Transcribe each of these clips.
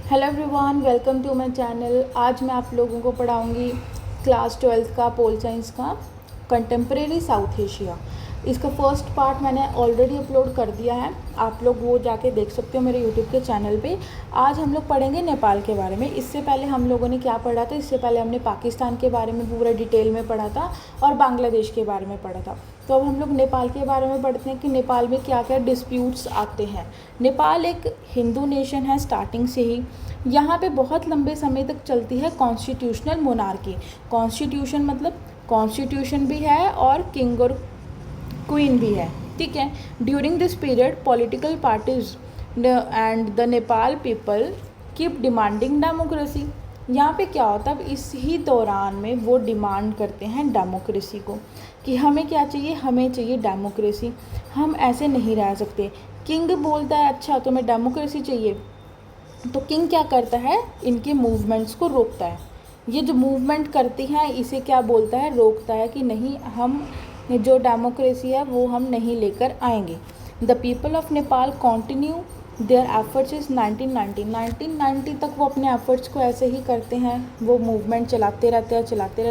Hello everyone, welcome to my channel. आज मैं आप लोगों को पढ़ाऊंगी क्लास 12th का पोल साइंस का कंटेम्प्रेरी साउथ एशिया। इसका फर्स्ट पार्ट मैंने ऑलरेडी अपलोड कर दिया है, आप लोग वो जाके देख सकते हो मेरे यूट्यूब के चैनल पे। आज हम लोग पढ़ेंगे नेपाल के बारे में। इससे पहले हम लोगों ने क्या पढ़ा था, इससे पहले हमने पाकिस्तान के बारे में पूरा डिटेल में पढ़ा था और बांग्लादेश के बारे में पढ़ा था। तो अब हम लोग नेपाल के बारे में पढ़ते हैं कि नेपाल में क्या क्या डिस्प्यूट्स आते हैं। नेपाल एक हिंदू नेशन है स्टार्टिंग से ही। यहाँ पे बहुत लंबे समय तक चलती है कॉन्स्टिट्यूशनल मोनार्की। कॉन्स्टिट्यूशन मतलब कॉन्स्टिट्यूशन भी है और किंग और क्वीन भी है, ठीक है। During this period political parties and the Nepal people keep demanding democracy. यहाँ पे क्या होता है, अब इस ही दौरान में वो डिमांड करते हैं डेमोक्रेसी को कि हमें क्या चाहिए, हमें चाहिए डेमोक्रेसी, हम ऐसे नहीं रह सकते। किंग बोलता है अच्छा तुम्हें डेमोक्रेसी चाहिए, तो किंग क्या करता है, इनके मूवमेंट्स को रोकता है। ये जो मूवमेंट करती हैं इसे क्या बोलता है, रोकता है कि नहीं, हम जो डेमोक्रेसी है वो हम नहीं लेकर आएंगे। The people of Nepal continue their efforts is 1990 तक वो अपने एफर्ट्स को ऐसे ही करते हैं। वो मूवमेंट चलाते रहते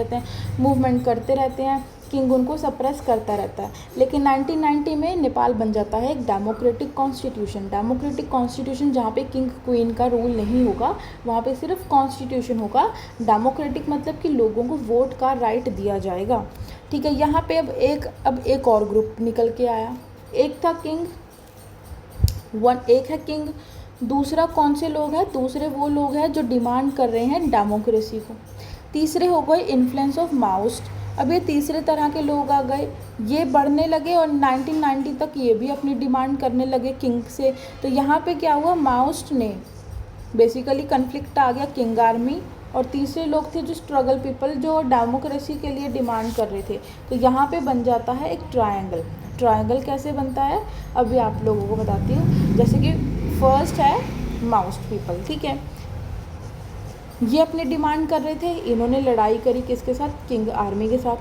हैं, मूवमेंट करते रहते हैं। किंग उनको सप्रेस करता रहता है, लेकिन 1990 में नेपाल बन जाता है एक डेमोक्रेटिक कॉन्स्टिट्यूशन जहाँ पे किंग क्वीन का रूल नहीं होगा, वहाँ पे सिर्फ कॉन्स्टिट्यूशन होगा। डेमोक्रेटिक मतलब कि लोगों को वोट का राइट दिया जाएगा, ठीक है। यहाँ पे अब एक और ग्रुप निकल के आया। एक है किंग, दूसरा कौन से लोग हैं, दूसरे वो लोग हैं जो डिमांड कर रहे हैं डेमोक्रेसी को। तीसरे हो गए इन्फ्लुएंस ऑफ माओइस्ट। अब ये तीसरे तरह के लोग आ गए, ये बढ़ने लगे और 1990 तक ये भी अपनी डिमांड करने लगे किंग से। तो यहाँ पे क्या हुआ, माओइस्ट ने बेसिकली कन्फ्लिक्ट आ गया किंग आर्मी और तीसरे लोग थे जो स्ट्रगल पीपल जो डेमोक्रेसी के लिए डिमांड कर रहे थे। तो यहाँ पे बन जाता है एक ट्रायंगल कैसे बनता है अभी आप लोगों को बताती हूँ। जैसे कि फर्स्ट है माओइस्ट पीपल, ठीक है, ये अपनी डिमांड कर रहे थे, इन्होंने लड़ाई करी किसके साथ, किंग आर्मी के साथ,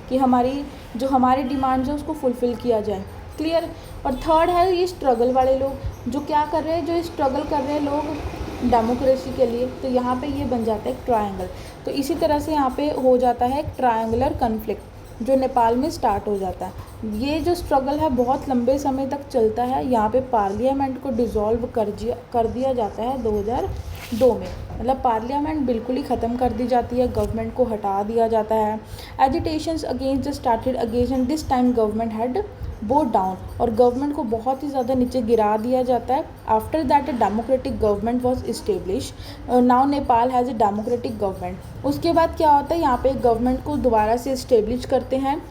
कि हमारी डिमांड्स है उसको फुलफ़िल किया जाए, क्लियर। और थर्ड है ये स्ट्रगल वाले लोग जो क्या कर रहे हैं, जो स्ट्रगल कर रहे हैं लोग डेमोक्रेसी के लिए। तो यहाँ पे ये बन जाता है एक ट्रायंगल। तो इसी तरह से यहाँ पे हो जाता है एक ट्रायंगुलर कन्फ्लिक्ट जो नेपाल में स्टार्ट हो जाता है। ये जो स्ट्रगल है बहुत लंबे समय तक चलता है। यहाँ पे पार्लियामेंट को डिज़ोल्व कर दिया जाता है 2002 में, मतलब पार्लियामेंट बिल्कुल ही ख़त्म कर दी जाती है, गवर्नमेंट को हटा दिया जाता है। Agitations against started against and this time government had boat down, और गवर्नमेंट को बहुत ही ज़्यादा नीचे गिरा दिया जाता है। After that a democratic government was establish, now Nepal has a democratic government. उसके बाद क्या होता है, यहाँ पे गवर्नमेंट को दोबारा से इस्टेब्लिश करते हैं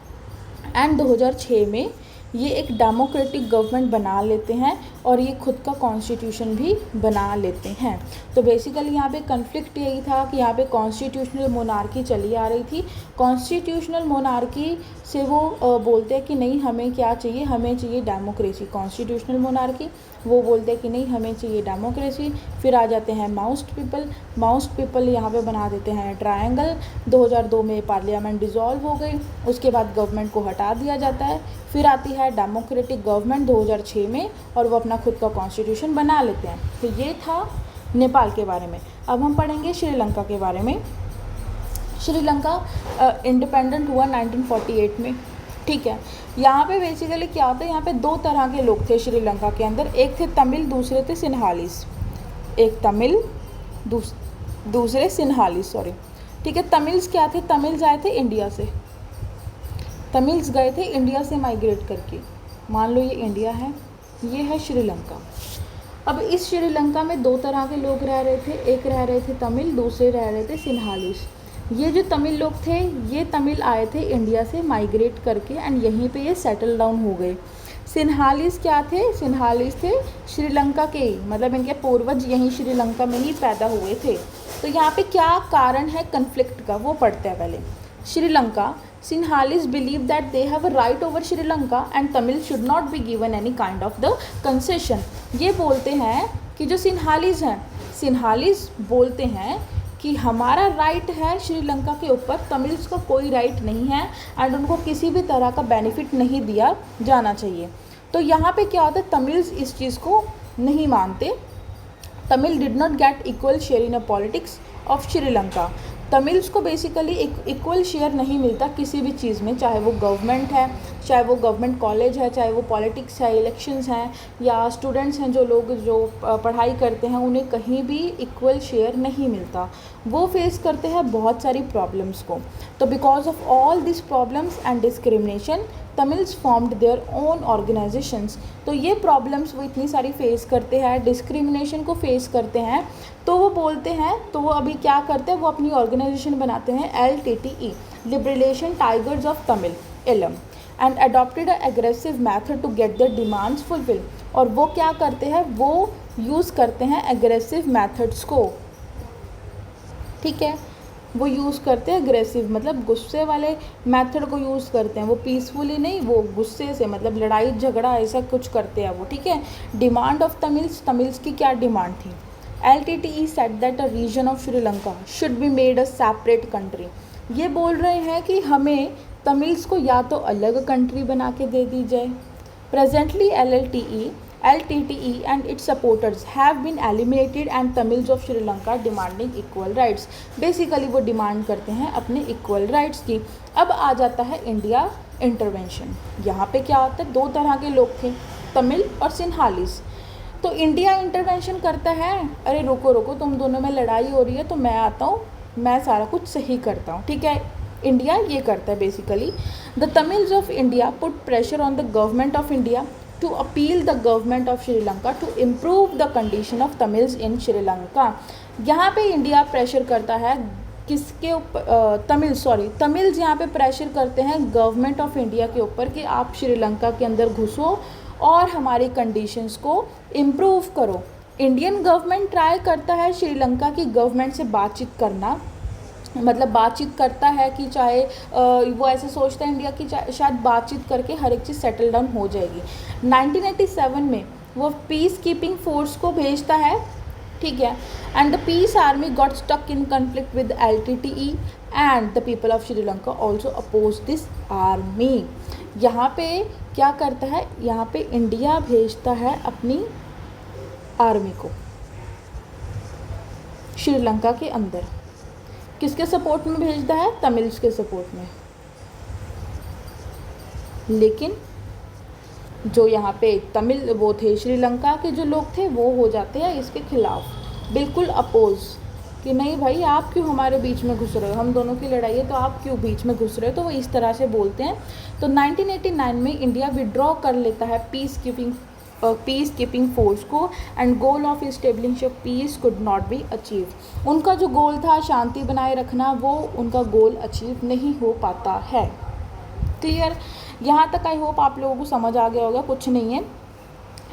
एंड 2006 में ये एक डेमोक्रेटिक गवर्नमेंट बना लेते हैं और ये खुद का कॉन्स्टिट्यूशन भी बना लेते हैं। तो बेसिकली यहाँ पे कन्फ्लिक्ट यही था कि यहाँ पे कॉन्स्टिट्यूशनल मोनार्की चली आ रही थी। कॉन्स्टिट्यूशनल मोनार्की से वो बोलते हैं कि नहीं हमें क्या चाहिए, हमें चाहिए डेमोक्रेसी। कॉन्स्टिट्यूशनल मोनार्की वो बोलते हैं कि नहीं हमें चाहिए डेमोक्रेसी। फिर आ जाते हैं माओइस्ट पीपल यहाँ पे बना देते हैं ट्रायंगल। 2002 में पार्लियामेंट डिज़ोल्व हो गई, उसके बाद गवर्नमेंट को हटा दिया जाता है। फिर आती है डेमोक्रेटिक गवर्नमेंट 2006 में और वो अपना खुद का कॉन्स्टिट्यूशन बना लेते हैं। तो ये था नेपाल के बारे में। अब हम पढ़ेंगे श्रीलंका के बारे में। श्रीलंका इंडिपेंडेंट हुआ 1948 में, ठीक है। यहाँ पे बेसिकली क्या होता है, यहाँ पे दो तरह के लोग थे श्रीलंका के अंदर, एक थे तमिल, दूसरे थे सिन्हालीस। एक तमिल, दूसरे सिन्हालीस, सॉरी, ठीक है। तमिल्स क्या थे, तमिल्स आए थे इंडिया से, तमिल्स गए थे इंडिया से माइग्रेट करके। मान लो ये इंडिया है, ये है श्रीलंका। अब इस श्रीलंका में दो तरह के लोग रह रहे थे, एक रह रहे थे तमिल, दूसरे रह रहे थे सिन्हालीस। ये जो तमिल लोग थे, ये तमिल आए थे इंडिया से माइग्रेट करके एंड यहीं पे ये सेटल डाउन हो गए। सिन्हालीस क्या थे, सिन्हालीस थे श्रीलंका के ही, मतलब इनके पूर्वज यहीं श्रीलंका में ही पैदा हुए थे। तो यहाँ पे क्या कारण है कन्फ्लिक्ट का, वो पढ़ते हैं पहले। Sri Lanka, Sinhalese believe that they have a right over Sri Lanka and Tamil should not be given any kind of the concession। ये बोलते हैं कि जो सिन्हालीज हैं, सिन्हालीज बोलते हैं कि हमारा राइट है श्रीलंका के ऊपर, तमिल्स का कोई राइट नहीं है एंड उनको किसी भी तरह का बेनिफिट नहीं दिया जाना चाहिए। तो यहाँ पे क्या होता है, तमिल्स इस चीज़ को नहीं मानते Tamil did not get equal share in a politics of Sri Lanka. Tamils को बेसिकली एक इक्वल शेयर नहीं मिलता किसी भी चीज़ में, चाहे वो गवर्नमेंट है, चाहे वो गवर्नमेंट कॉलेज है, चाहे वो पॉलिटिक्स है, इलेक्शंस हैं, या स्टूडेंट्स हैं जो लोग जो पढ़ाई करते हैं, उन्हें कहीं भी इक्वल शेयर नहीं मिलता। वो फेस करते हैं बहुत सारी प्रॉब्लम्स को। तो because of all this problems and discrimination Tamils formed their own organisations. तो ये प्रॉब्लम्स वो इतनी सारी फेस करते हैं, डिस्क्रिमिनेशन को फेस करते हैं, तो वो बोलते हैं, तो वो अभी क्या करते हैं, वो अपनी ऑर्गेनाइजेशन बनाते हैं LTTE, liberation tigers of Tamil Eelam, and adopted a aggressive method to get their demands fulfil. और वो क्या करते हैं, वो यूज़ करते हैं एग्रेसिव मैथड्स को, ठीक है, वो यूज़ करते हैं एग्रेसिव, मतलब गुस्से वाले मेथड को यूज़ करते हैं। वो पीसफुली नहीं, वो गुस्से से, मतलब लड़ाई झगड़ा ऐसा कुछ करते हैं वो, ठीक है। डिमांड ऑफ तमिल्स की क्या डिमांड थी? LTTE said that a region of Sri Lanka should be made a separate country. ये बोल रहे हैं कि हमें तमिल्स को या तो अलग कंट्री बना के दे दी जाए। Presently LTTE and its supporters have been eliminated and Tamils of Sri Lanka demanding equal rights। Basically वो डिमांड करते हैं अपने इक्वल राइट्स की। अब आ जाता है इंडिया इंटरवेंशन। यहाँ पे क्या होता है, दो तरह के लोग थे, तमिल और सिन्हालीस। तो इंडिया इंटरवेंशन करता है, अरे रुको रुको, तुम दोनों में लड़ाई हो रही है तो मैं आता हूँ, मैं सारा कुछ सही करता हूँ, ठीक है। इंडिया ये करता है basically. The Tamils of India put pressure on the government of India to appeal the government of Sri Lanka to improve the condition of Tamils in Sri Lanka। यहाँ पे इंडिया प्रेशर करता है किसके ऊपर, Tamils यहाँ पे pressure करते हैं गवर्नमेंट ऑफ इंडिया के ऊपर कि आप श्रीलंका के अंदर घुसो और हमारी कंडीशंस को इम्प्रूव करो। इंडियन गवर्नमेंट ट्राई करता है श्रीलंका की गवर्नमेंट से बातचीत करना, मतलब बातचीत करता है कि चाहे वो ऐसे सोचता है इंडिया की शायद बातचीत करके हर एक चीज़ सेटल डाउन हो जाएगी। 1987 में वो पीस कीपिंग फोर्स को भेजता है, ठीक है, and the peace army got stuck in conflict with LTTE and the people of Sri Lanka also oppose this army. यहाँ पे क्या करता है, यहाँ पे इंडिया भेजता है अपनी आर्मी को श्रीलंका के अंदर। किसके सपोर्ट में भेजता है? तमिल्स के सपोर्ट में। लेकिन जो यहाँ पे तमिल वो थे, श्रीलंका के जो लोग थे, वो हो जाते हैं इसके खिलाफ, बिल्कुल अपोज, कि नहीं भाई आप क्यों हमारे बीच में घुस रहे हो, हम दोनों की लड़ाई है तो आप क्यों बीच में घुस रहे हो। तो वो इस तरह से बोलते हैं। तो 1989 में इंडिया विड्रॉ कर लेता है पीस कीपिंग फोर्स को, and goal of establish peace could not be achieve. उनका जो गोल था शांति बनाए रखना, वो उनका गोल अचीव नहीं हो पाता है। क्लियर? यहाँ तक आई होप आप लोगों को समझ आ गया होगा, कुछ नहीं है।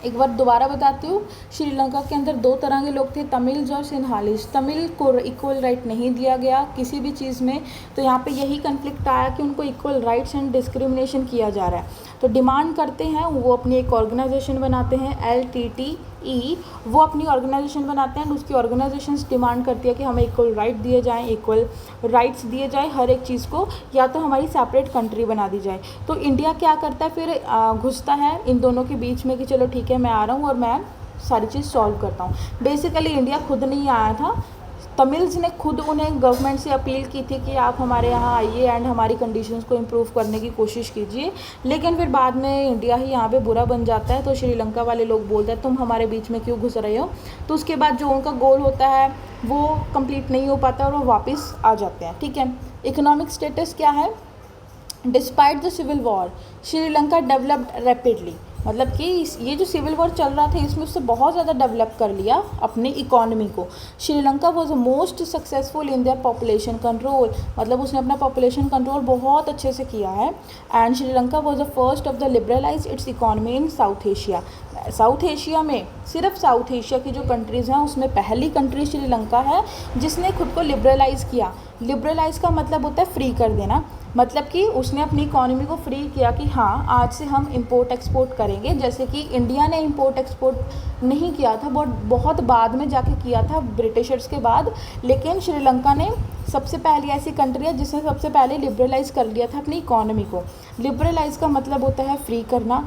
एक बार दोबारा बताती हूँ, श्रीलंका के अंदर दो तरह के लोग थे, तमिल्स और सिन्हालीस। तमिल को इक्वल राइट नहीं दिया गया किसी भी चीज़ में, तो यहाँ पे यही कन्फ्लिक्ट आया कि उनको इक्वल राइट्स एंड डिस्क्रिमिनेशन किया जा रहा है। तो डिमांड करते हैं, वो अपनी एक ऑर्गेनाइजेशन बनाते हैं LTTE, वो अपनी ऑर्गेनाइजेशन बनाते हैं, उसकी ऑर्गेनाइजेशंस डिमांड करती है कि हमें इक्वल राइट दिए जाएँ, इक्वल राइट्स दिए जाए हर एक चीज़ को, या तो हमारी सेपरेट कंट्री बना दी जाए। तो इंडिया क्या करता है फिर, घुसता है इन दोनों के बीच में कि चलो ठीक है मैं आ रहा हूँ और मैं सारी चीज़ सॉल्व करता हूँ। बेसिकली इंडिया खुद नहीं आया था, तमिल्स ने खुद उन्हें गवर्नमेंट से अपील की थी कि आप हमारे यहाँ आइए एंड हमारी कंडीशंस को इम्प्रूव करने की कोशिश कीजिए। लेकिन फिर बाद में इंडिया ही यहाँ पे बुरा बन जाता है, तो श्रीलंका वाले लोग बोलते हैं तुम हमारे बीच में क्यों घुस रहे हो। तो उसके बाद जो उनका गोल होता है वो कंप्लीट नहीं हो पाता और वो वापस आ जाते हैं, ठीक है। इकोनॉमिक स्टेटस क्या है? Despite the civil war Sri Lanka developed rapidly, मतलब कि ये जो सिविल वॉर चल रहा था इसमें उससे बहुत ज़्यादा डेवलप कर लिया अपनी इकोनॉमी को। Sri Lanka was most successful in their population control, मतलब उसने अपना पॉपुलेशन कंट्रोल बहुत अच्छे से किया है। And Sri Lanka was the first of the liberalise it's economy in South Asia. South Asia में, सिर्फ साउथ एशिया की जो कंट्रीज़ हैं उसमें पहली कंट्री श्रीलंका है जिसने खुद को लिबरलाइज़ किया। लिबरलाइज़ का मतलब होता है फ्री कर देना, मतलब कि उसने अपनी इकोनॉमी को फ्री किया कि हाँ आज से हम इंपोर्ट एक्सपोर्ट करेंगे। जैसे कि इंडिया ने इंपोर्ट एक्सपोर्ट नहीं किया था, बहुत बाद में जाके किया था ब्रिटिशर्स के बाद, लेकिन श्रीलंका ने सबसे पहली ऐसी कंट्री है जिसने सबसे पहले लिबरलाइज़ कर लिया था अपनी इकोनॉमी को। लिबरलाइज़ का मतलब होता है फ्री करना।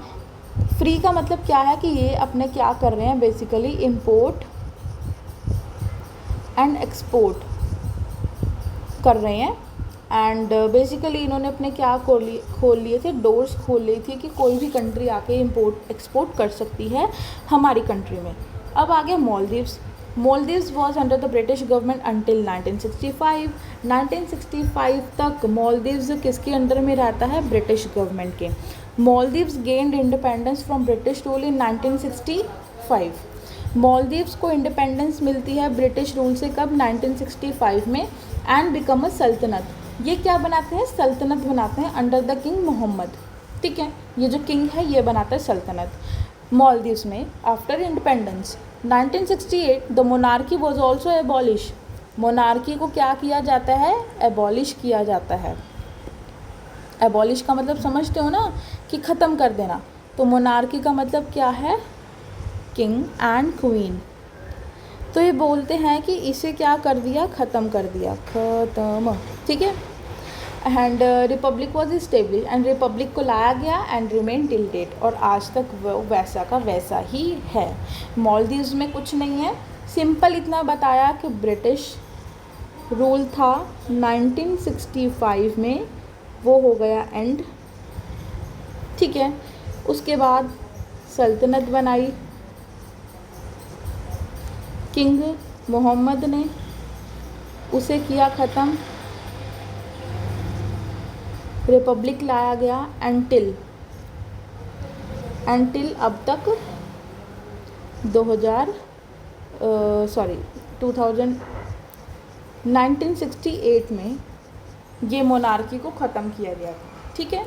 फ्री का मतलब क्या है कि ये अपने क्या कर रहे हैं, बेसिकली इम्पोर्ट एंड एक्सपोर्ट कर रहे हैं। एंड बेसिकली इन्होंने अपने क्या खोल लिए थे, डोर्स खोल ली थी कि कोई भी कंट्री आके इंपोर्ट एक्सपोर्ट कर सकती है हमारी कंट्री में। अब आ गया Maldives. Maldives was under the British government until 1965। 1965 तक मालदीव्स किसके अंडर में रहता है, ब्रिटिश गवर्नमेंट के। Maldives gained independence from British rule in 1965। Maldives को इंडिपेंडेंस मिलती है ब्रिटिश रूल से कब, 1965 में। एंड बिकम अ सल्तनत, ये क्या बनाते हैं, सल्तनत बनाते हैं अंडर द किंग मोहम्मद। ठीक है, ये जो किंग है ये बनाता है सल्तनत मालदीव्स में। After independence 1968 the monarchy was also abolish. Monarchy को क्या किया जाता है, एबॉलिश किया जाता है। एबॉलिश का मतलब समझते हो ना, कि ख़त्म कर देना। तो मोनार्की का मतलब क्या है, किंग एंड क्वीन। तो ये बोलते हैं कि इसे क्या कर दिया, ख़त्म कर दिया, ख़त्म। ठीक है। And Republic was establish, and Republic को लाया गया एंड रिमेन टिल डेट, और आज तक वो वैसा का वैसा ही है। मालदीव्स में कुछ नहीं है, सिंपल इतना बताया कि ब्रिटिश रूल था 1965 में, वो हो गया एंड। ठीक है, उसके बाद सल्तनत बनाई किंग मोहम्मद ने, उसे किया ख़त्म, रिपब्लिक लाया गया एंटिल अब तक 1968 में ये मोनार्की को ख़त्म किया गया था। ठीक है,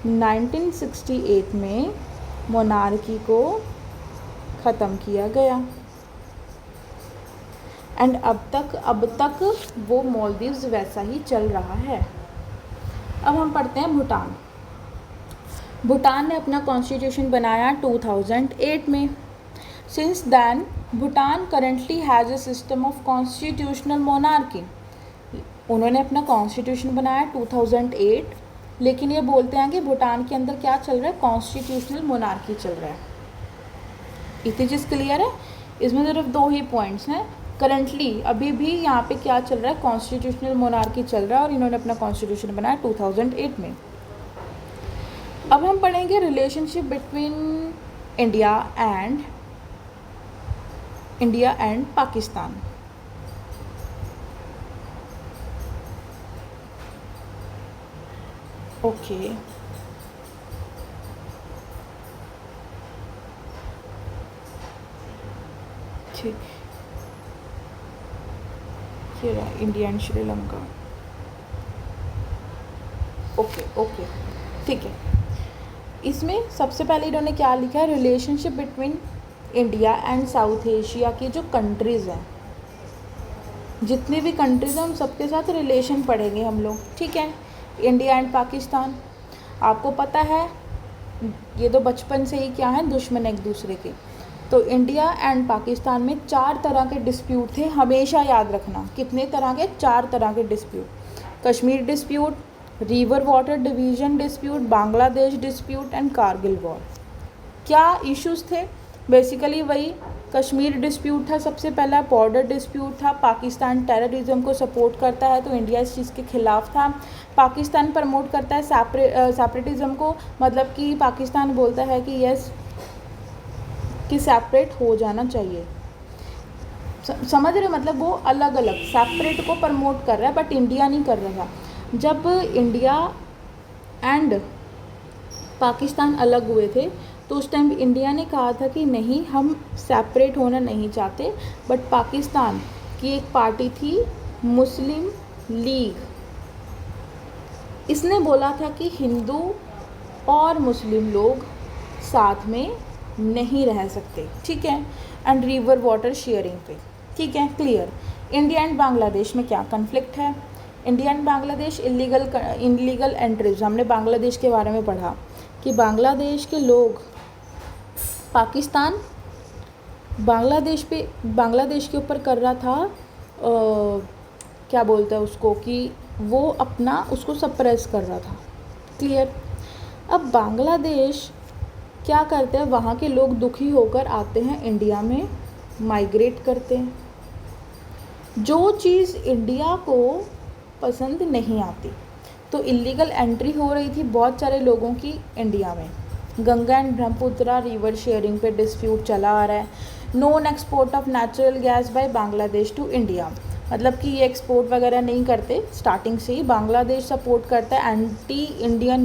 1968 में मोनार्की को ख़त्म किया गया एंड अब तक वो मालदीव्स वैसा ही चल रहा है। अब हम पढ़ते हैं भूटान। भूटान ने अपना कॉन्स्टिट्यूशन बनाया 2008 में। Since then Bhutan currently has a system of constitutional monarchy. उन्होंने अपना कॉन्स्टिट्यूशन बनाया 2008, लेकिन ये बोलते हैं कि भूटान के अंदर क्या चल रहा है, कॉन्स्टिट्यूशनल मोनार्की चल रहा है। इतनी चीज़ क्लियर है, इसमें सिर्फ 2 ही पॉइंट्स हैं। करंटली अभी भी यहाँ पे क्या चल रहा है, कॉन्स्टिट्यूशनल मोनार्की चल रहा है, और इन्होंने अपना कॉन्स्टिट्यूशन बनाया 2008 में। अब हम पढ़ेंगे relationship between India and Pakistan. Okay, ठीक, ये रहा इंडिया एंड श्रीलंका। ओके, ठीक है। इसमें सबसे पहले इन्होंने क्या लिखा है, relationship between India and south Asia की जो कंट्रीज़ हैं, जितनी भी कंट्रीज़ हैं हम सबके साथ रिलेशन पढ़ेंगे हम लोग। ठीक है, इंडिया एंड पाकिस्तान, आपको पता है ये तो बचपन से ही क्या है, दुश्मन एक दूसरे के। तो इंडिया एंड पाकिस्तान में 4 तरह के डिस्प्यूट थे, हमेशा याद रखना। कितने तरह के, 4 तरह के dispute. Kashmir dispute, river water division dispute, Bangladesh dispute and Kargil war. क्या इश्यूज़ थे, बेसिकली वही कश्मीर डिस्प्यूट था सबसे पहला, बॉर्डर डिस्प्यूट था, पाकिस्तान टेररिज्म को सपोर्ट करता है तो इंडिया इस चीज़ के ख़िलाफ़ था। पाकिस्तान प्रमोट करता है सेपरेटिज़म को, मतलब कि पाकिस्तान बोलता है कि यस कि सेपरेट हो जाना चाहिए। समझ रहे, मतलब वो अलग अलग सेपरेट को प्रमोट कर रहा है, बट इंडिया नहीं कर रहा था। जब इंडिया एंड पाकिस्तान अलग हुए थे तो उस टाइम इंडिया ने कहा था कि नहीं, हम सेपरेट होना नहीं चाहते, बट पाकिस्तान की एक पार्टी थी मुस्लिम लीग, इसने बोला था कि हिंदू और मुस्लिम लोग साथ में नहीं रह सकते। ठीक है, एंड रिवर वाटर शेयरिंग पे। ठीक है, क्लियर। इंडिया एंड बांग्लादेश में क्या कन्फ्लिक्ट है, India and Bangladesh illegal entries. हमने बांग्लादेश के बारे में पढ़ा कि बांग्लादेश के लोग पाकिस्तान बांग्लादेश के ऊपर कर रहा था क्या बोलते हैं उसको, कि वो अपना उसको सप्रेस कर रहा था। क्लियर। अब बांग्लादेश क्या करते हैं, वहाँ के लोग दुखी होकर आते हैं इंडिया में, माइग्रेट करते हैं। जो चीज़ इंडिया को पसंद नहीं आती, तो इलीगल एंट्री हो रही थी बहुत सारे लोगों की इंडिया में। Ganga and Brahmaputra river sharing पे डिस्प्यूट चला आ रहा है। Non export of natural gas by Bangladesh to India, मतलब कि ये एक्सपोर्ट वगैरह नहीं करते, स्टार्टिंग से ही बांग्लादेश सपोर्ट करता है एंटी इंडियन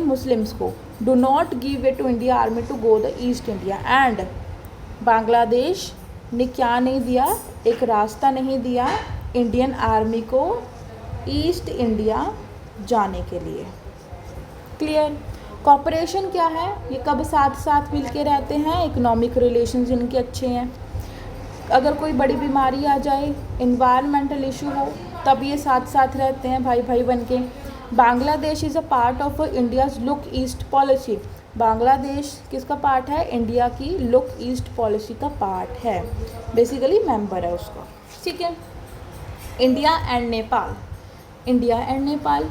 मुस्लिम्स को। Do not give way to India army to go the east India, and Bangladesh ने क्या नहीं दिया, एक रास्ता नहीं दिया इंडियन आर्मी को ईस्ट इंडिया जाने के लिए। क्लियर। कॉपरेशन क्या है, ये कब साथ साथ मिल के रहते हैं, इकोनॉमिक रिलेशंस इनके अच्छे हैं। अगर कोई बड़ी बीमारी आ जाए, इन्वायरमेंटल इशू हो, तब ये साथ साथ रहते हैं भाई भाई बन के। Bangladesh is a part of India's look east policy, Bangladesh किसका पार्ट है, इंडिया की लुक ईस्ट पॉलिसी का पार्ट है, बेसिकली मेंबर है उसका। ठीक है। इंडिया एंड नेपाल,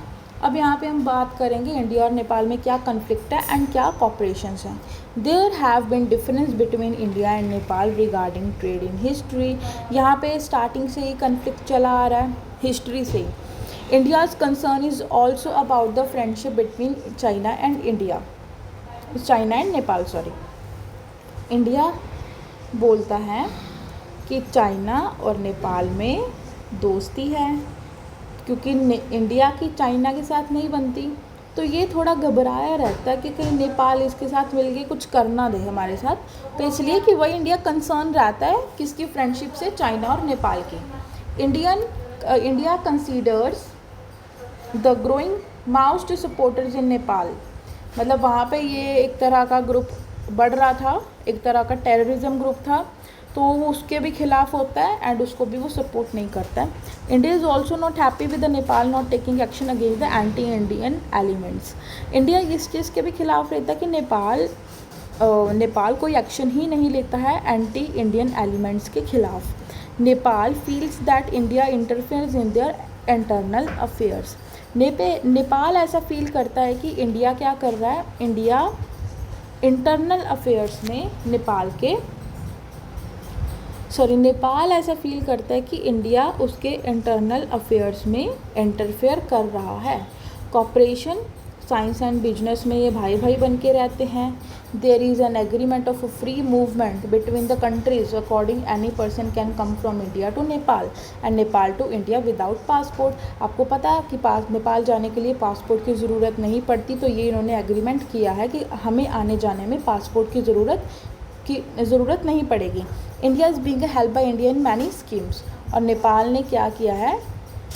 अब यहाँ पे हम बात करेंगे इंडिया और नेपाल में क्या कन्फ्लिक्ट है एंड क्या कॉपरेशंस हैं। There have been difference between India and Nepal regarding trade in history, यहाँ पे स्टार्टिंग से ही कन्फ्लिक्ट चला आ रहा है, हिस्ट्री से ही। India's concern is also about the friendship between China and Nepal. India बोलता है कि चाइना और नेपाल में दोस्ती है, क्योंकि इंडिया की चाइना के साथ नहीं बनती, तो ये थोड़ा घबराया रहता है कि कहीं नेपाल इसके साथ मिलके कुछ करना दे हमारे साथ, तो इसलिए कि वही इंडिया कंसर्न रहता है किसकी फ्रेंडशिप से, चाइना और नेपाल की। India considers the growing Maoist supporters in Nepal, मतलब वहाँ पे ये एक तरह का ग्रुप बढ़ रहा था, एक तरह का टेररिज्म ग्रुप था, तो वो उसके भी खिलाफ होता है एंड उसको भी वो सपोर्ट नहीं करता है। India is also not happy with the Nepal not taking action against the anti Indian elements. India इस चीज़ के भी खिलाफ रहता है कि नेपाल कोई एक्शन ही नहीं लेता है एंटी इंडियन एलिमेंट्स के खिलाफ। Nepal feels that India interferes in their internal affairs, Nepal ऐसा फील करता है कि इंडिया क्या कर रहा है, इंडिया इंटरनल अफेयर्स में नेपाल ऐसा फील करता है कि इंडिया उसके इंटरनल अफेयर्स में इंटरफेयर कर रहा है। कॉपरेशन, साइंस एंड बिजनेस में ये भाई भाई बन के रहते हैं। There is an agreement of free movement between the countries according any person can come from India to Nepal and Nepal to India without passport. आपको पता है कि नेपाल जाने के लिए पासपोर्ट की ज़रूरत नहीं पड़ती, तो ये इन्होंने एग्रीमेंट किया है कि हमें आने जाने में पासपोर्ट की ज़रूरत नहीं पड़ेगी। India is being help by India in many schemes, और नेपाल ने क्या किया है,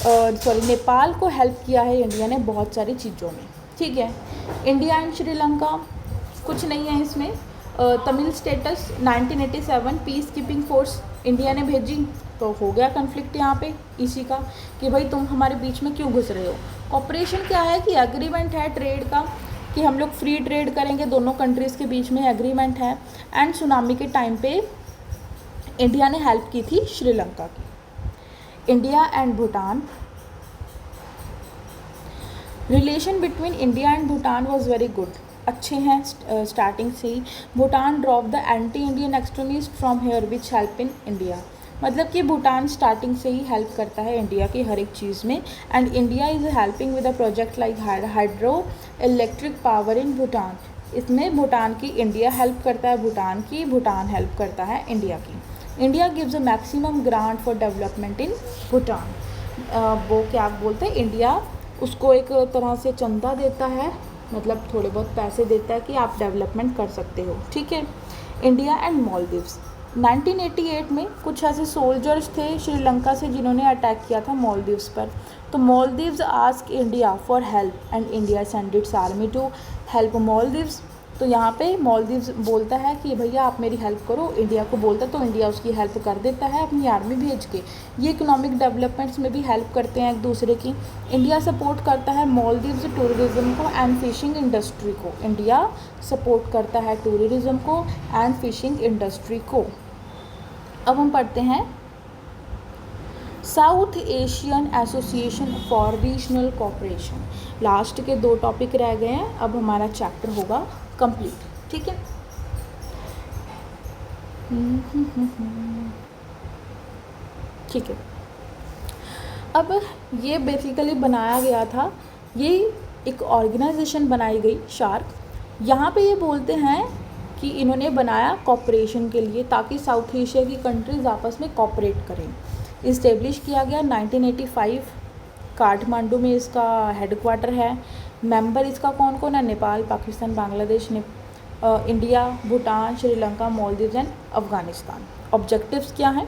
नेपाल को हेल्प किया है इंडिया ने बहुत सारी चीज़ों में। ठीक है। इंडिया एंड श्रीलंका, कुछ नहीं है इसमें। Tamil status 1987 piece keeping force India ने भेजी, तो हो गया कन्फ्लिक्ट यहाँ पे इसी का कि भाई तुम हमारे बीच में क्यों घुस रहे हो। कॉपरेशन क्या है कि एग्रीमेंट है ट्रेड का कि हम लोग फ्री ट्रेड करेंगे, दोनों कंट्रीज़ के बीच में एग्रीमेंट है। एंड सुनामी के टाइम पे इंडिया ने हेल्प की थी श्रीलंका की। India and Bhutan, relation between India and Bhutan was very good, अच्छे हैं स्टार्टिंग से ही। Bhutan drop the anti Indian extremist from here which help in India, मतलब कि भूटान स्टार्टिंग से ही हेल्प करता है इंडिया की हर एक चीज़ में। And India is helping with a project like hydro electric power in Bhutan, इसमें भूटान की इंडिया हेल्प करता है, भूटान हेल्प करता है इंडिया की। India gives a maximum grant for development in Bhutan, वो क्या बोलते हैं, इंडिया उसको एक तरह से चंदा देता है, मतलब थोड़े बहुत पैसे देता है कि आप डेवलपमेंट कर सकते हो। ठीक है। इंडिया एंड मालदीव्स, 1988 में कुछ ऐसे सोल्जर्स थे श्रीलंका से जिन्होंने अटैक किया था मालदीव्स पर, तो Maldives ask India for help and India send its army to help Maldives. तो यहाँ पे मालदीव्स बोलता है कि भैया आप मेरी हेल्प करो, इंडिया को बोलता है, तो इंडिया उसकी हेल्प कर देता है अपनी आर्मी भेज के। ये इकोनॉमिक डेवलपमेंट्स में भी हेल्प करते हैं एक दूसरे की। इंडिया सपोर्ट करता है मालदीव्स टूरिज्म को एंड फिशिंग इंडस्ट्री को, इंडिया सपोर्ट करता है टूरिज्म को एंड फिशिंग इंडस्ट्री को। अब हम पढ़ते हैं south Asian association for regional cooperation. Last के 2 टॉपिक रह गए हैं, अब हमारा चैप्टर होगा कंप्लीट। ठीक है, ठीक है। अब ये बेसिकली बनाया गया था, ये एक ऑर्गेनाइजेशन बनाई गई शार्क। यहाँ पे ये बोलते हैं कि इन्होंने बनाया कॉपरेशन के लिए, ताकि साउथ एशिया की कंट्रीज आपस में कॉपरेट करें। इस्टेब्लिश किया गया 1985, काठमांडू में इसका हेडक्वार्टर है। मेंबर इसका कौन कौन है? Nepal, Pakistan, Bangladesh, India, Bhutan, Sri Lanka, Maldives and Afghanistan. Objectives क्या हैं?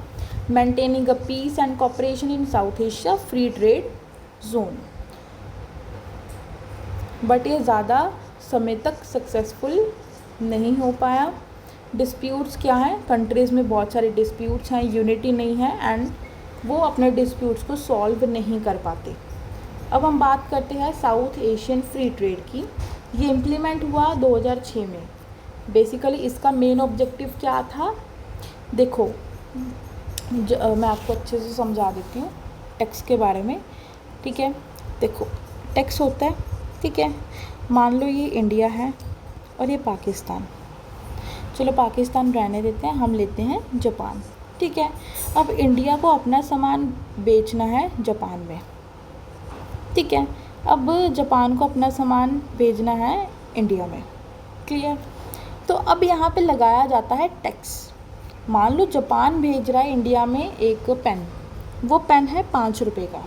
Maintaining a peace and cooperation in South Asia free trade zone. But ये ज़्यादा समय तक सक्सेसफुल नहीं हो पाया। डिस्प्यूट्स क्या हैं? कंट्रीज़ में बहुत सारे डिस्प्यूट्स हैं, यूनिटी नहीं है एंड वो अपने डिस्प्यूट्स को सॉल्व नहीं कर पाते। अब हम बात करते हैं साउथ एशियन फ्री ट्रेड की। ये इम्प्लीमेंट हुआ 2006 में। बेसिकली इसका मेन ऑब्जेक्टिव क्या था? देखो, मैं आपको अच्छे से समझा देती हूँ टैक्स के बारे में। ठीक है, देखो टैक्स होता है, ठीक है, मान लो ये इंडिया है और ये पाकिस्तान। चलो पाकिस्तान रहने देते हैं, हम लेते हैं जापान। ठीक है, अब इंडिया को अपना सामान बेचना है जापान में। ठीक है, अब जापान को अपना सामान भेजना है इंडिया में। क्लियर? तो अब यहाँ पे लगाया जाता है टैक्स। मान लो जापान भेज रहा है इंडिया में एक पेन, वो पेन है 5 रुपये का।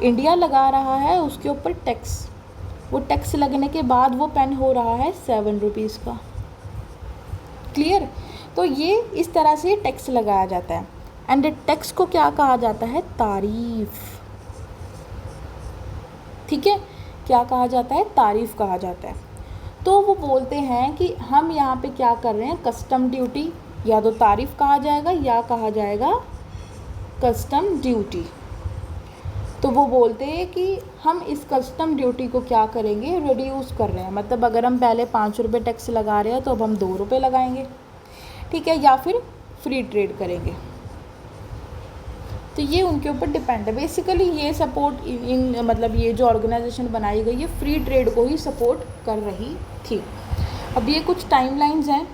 इंडिया लगा रहा है उसके ऊपर टैक्स। वो टैक्स लगने के बाद वो पेन हो रहा है 7 रुपीज़ का। क्लियर? तो ये इस तरह से टैक्स लगाया जाता है। एंड टैक्स को क्या कहा जाता है? तारीफ। ठीक है, क्या कहा जाता है? तारीफ कहा जाता है। तो वो बोलते हैं कि हम यहाँ पे क्या कर रहे हैं? कस्टम ड्यूटी, या तो तारीफ कहा जाएगा या कहा जाएगा कस्टम ड्यूटी। तो वो बोलते हैं कि हम इस कस्टम ड्यूटी को क्या करेंगे? रिड्यूस कर रहे हैं। मतलब अगर हम पहले 5 रुपये टैक्स लगा रहे हैं तो अब हम 2 रुपये लगाएंगे। ठीक है, या फिर फ्री ट्रेड करेंगे। तो ये उनके ऊपर डिपेंड है। बेसिकली ये सपोर्ट इन मतलब ये जो ऑर्गेनाइजेशन बनाई गई है फ्री ट्रेड को ही सपोर्ट कर रही थी। अब ये कुछ टाइमलाइंस हैं,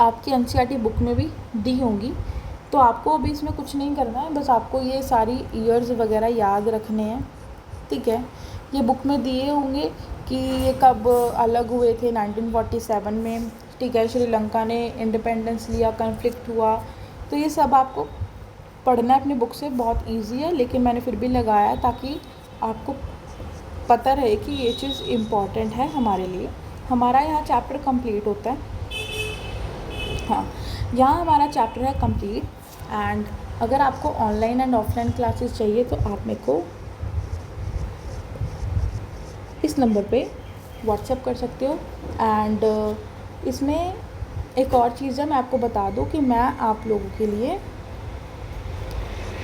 आपकी एनसीईआरटी बुक में भी दी होंगी। तो आपको अभी इसमें कुछ नहीं करना है, बस आपको ये सारी ईयर्स वगैरह याद रखने हैं। ठीक है, ये बुक में दिए होंगे कि ये कब अलग हुए थे, 1947 में। ठीक है, श्रीलंका ने इंडिपेंडेंस लिया, कॉन्फ्लिक्ट हुआ। तो ये सब आपको पढ़ना है अपनी बुक से, बहुत इजी है, लेकिन मैंने फिर भी लगाया ताकि आपको पता रहे कि ये चीज़ इम्पॉर्टेंट है हमारे लिए। हमारा यहाँ चैप्टर कंप्लीट होता है। हाँ, यहाँ हमारा चैप्टर है कंप्लीट। एंड अगर आपको ऑनलाइन एंड ऑफलाइन क्लासेस चाहिए तो आप मेरे को इस नंबर पे व्हाट्सएप कर सकते हो। एंड इसमें एक और चीज़ है, मैं आपको बता दूँ कि मैं आप लोगों के लिए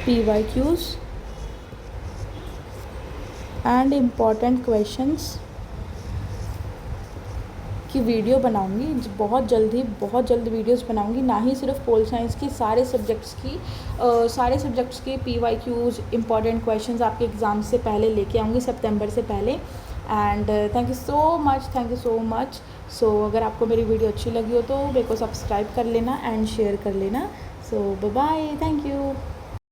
PYQs एंड इम्पॉर्टेंट क्वेश्चंस की वीडियो बनाऊंगी बहुत जल्द वीडियोस बनाऊंगी। ना ही सिर्फ पोल साइंस की, सारे सब्जेक्ट्स की PYQs इम्पॉर्टेंट क्वेश्चंस आपके एग्ज़ाम से पहले लेके आऊँगी, सितंबर से पहले। And thank you so much. So अगर आपको मेरी वीडियो अच्छी लगी हो तो मेरे को सब्सक्राइब कर लेना एंड शेयर कर लेना। सो बाय बाय, थैंक यू।